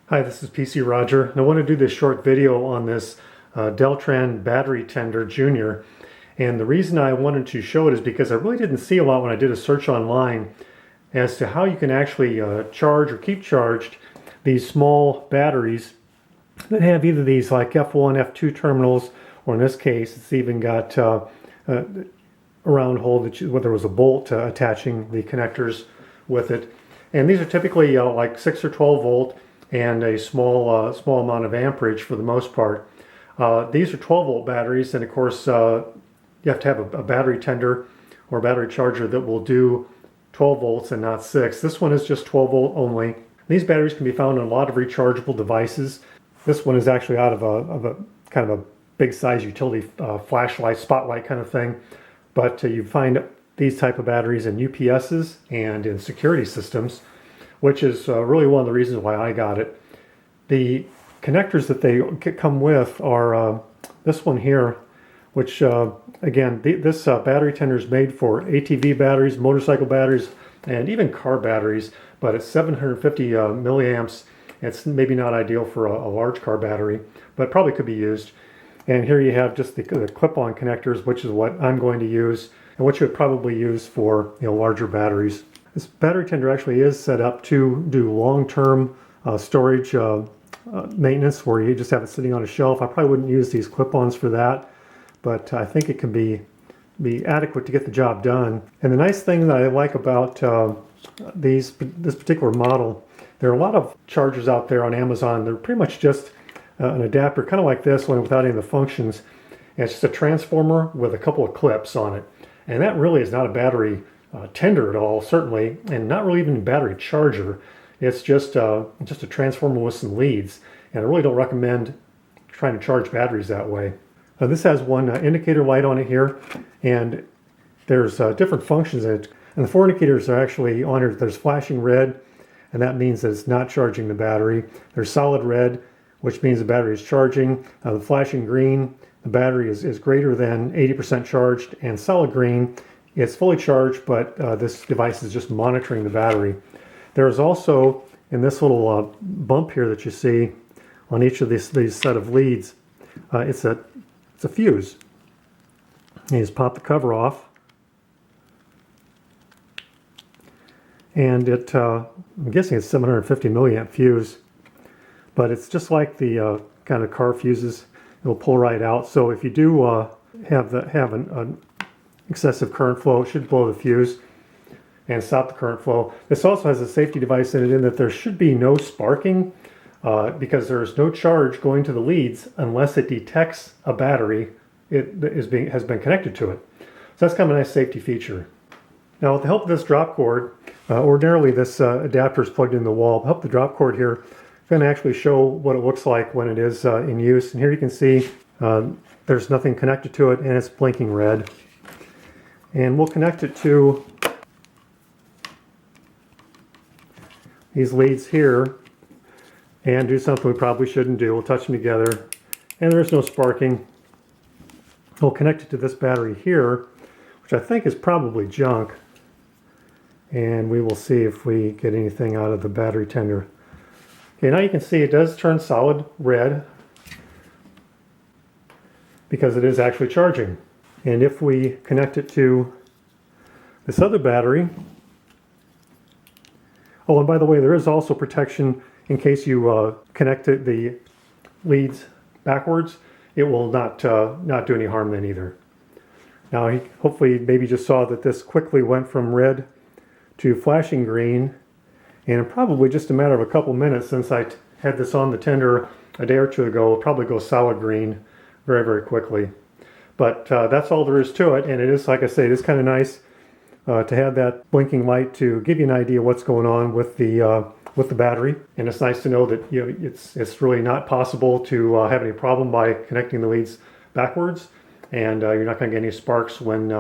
Hi, this is PCRoger, and I want to do this short video on this Deltran Battery Tender Junior. And the reason I wanted to show it is because I really didn't see a lot when I did a search online as to how you can actually charge or keep charged these small batteries that have either these like F1, F2 terminals, or in this case, it's even got a round hole where there was a bolt attaching the connectors with it. And these are typically like 6 or 12 volt and a small amount of amperage for the most part. These are 12 volt batteries, and of course you have to have a battery tender or a battery charger that will do 12 volts and not 6. This one is just 12 volt only. These batteries can be found on a lot of rechargeable devices. This one is actually out of a kind of a big size utility flashlight, spotlight kind of thing. But you find these type of batteries in UPSs and in security systems, which is really one of the reasons why I got it. The connectors that they come with are this one here, which again, this battery tender is made for ATV batteries, motorcycle batteries, and even car batteries, but it's 750 milliamps. It's maybe not ideal for a large car battery, but probably could be used. And here you have just the clip-on connectors, which is what I'm going to use, and what you would probably use for larger batteries. This battery tender actually is set up to do long-term storage maintenance, where you just have it sitting on a shelf. I probably wouldn't use these clip-ons for that, but I think it can be adequate to get the job done. And the nice thing that I like about this particular model, there are a lot of chargers out there on Amazon. They're pretty much just an adapter, kind of like this one, without any of the functions. And it's just a transformer with a couple of clips on it. And that really is not a battery tender at all, certainly, and not really even a battery charger. It's just a transformer with some leads. And I really don't recommend trying to charge batteries that way. This has one indicator light on it here, and there's different functions in it. And the 4 indicators are actually on here. There's flashing red, and that means that it's not charging the battery. There's solid red, which means the battery is charging. The flashing green, the battery is greater than 80% charged, and solid green, it's fully charged, but this device is just monitoring the battery. There's also, in this little bump here that you see on each of these set of leads, it's a fuse. You just pop the cover off, and I'm guessing it's 750 milliamp fuse, but it's just like the kind of car fuses. It'll pull right out. So if you do have an excessive current flow, it should blow the fuse and stop the current flow. This also has a safety device in it, in that there should be no sparking because there's no charge going to the leads unless it detects a battery has been connected to it. So that's kind of a nice safety feature. Now, with the help of this drop cord, ordinarily this adapter is plugged in the wall. With the help of the drop cord here, I'm going to actually show what it looks like when it is in use. And here you can see there's nothing connected to it, and it's blinking red. And we'll connect it to these leads here and do something we probably shouldn't do. We'll touch them together, and there's no sparking. We'll connect it to this battery here, which I think is probably junk, and we will see if we get anything out of the battery tender. Okay, now you can see it does turn solid red because it is actually charging. And if we connect it to this other battery, oh, and by the way, there is also protection in case you connect the leads backwards. It will not do any harm then either. Now, hopefully, maybe you just saw that this quickly went from red to flashing green, and in probably just a matter of a couple minutes, since I had this on the tender a day or two ago, it'll probably go solid green very, very quickly. But that's all there is to it, and it is, like I say, it is kind of nice to have that blinking light to give you an idea what's going on with the battery. And it's nice to know that it's really not possible to have any problem by connecting the leads backwards, and you're not going to get any sparks when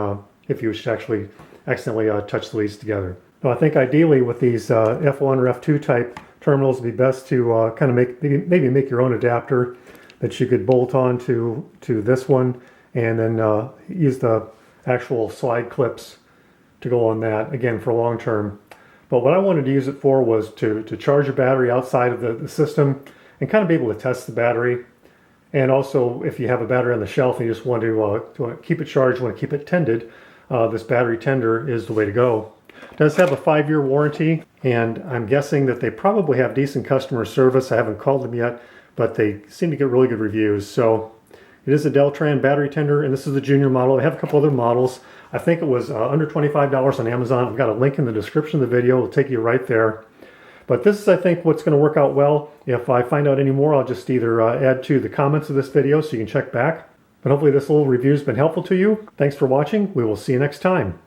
if you should actually accidentally touch the leads together. So I think ideally with these F1 or F2 type terminals, it'd be best to kind of maybe make your own adapter that you could bolt on to this one, and then use the actual slide clips to go on that, again, for long term. But what I wanted to use it for was to charge a battery outside of the system and kind of be able to test the battery. And also, if you have a battery on the shelf and you just want to keep it charged, want to keep it tended, this battery tender is the way to go. It does have a 5-year warranty, and I'm guessing that they probably have decent customer service. I haven't called them yet, but they seem to get really good reviews. So it is a Deltran battery tender, and this is the junior model. They have a couple other models. I think it was under $25 on Amazon. I've got a link in the description of the video. It'll take you right there. But this is, I think, what's going to work out well. If I find out any more, I'll just either add to the comments of this video so you can check back. But hopefully this little review has been helpful to you. Thanks for watching. We will see you next time.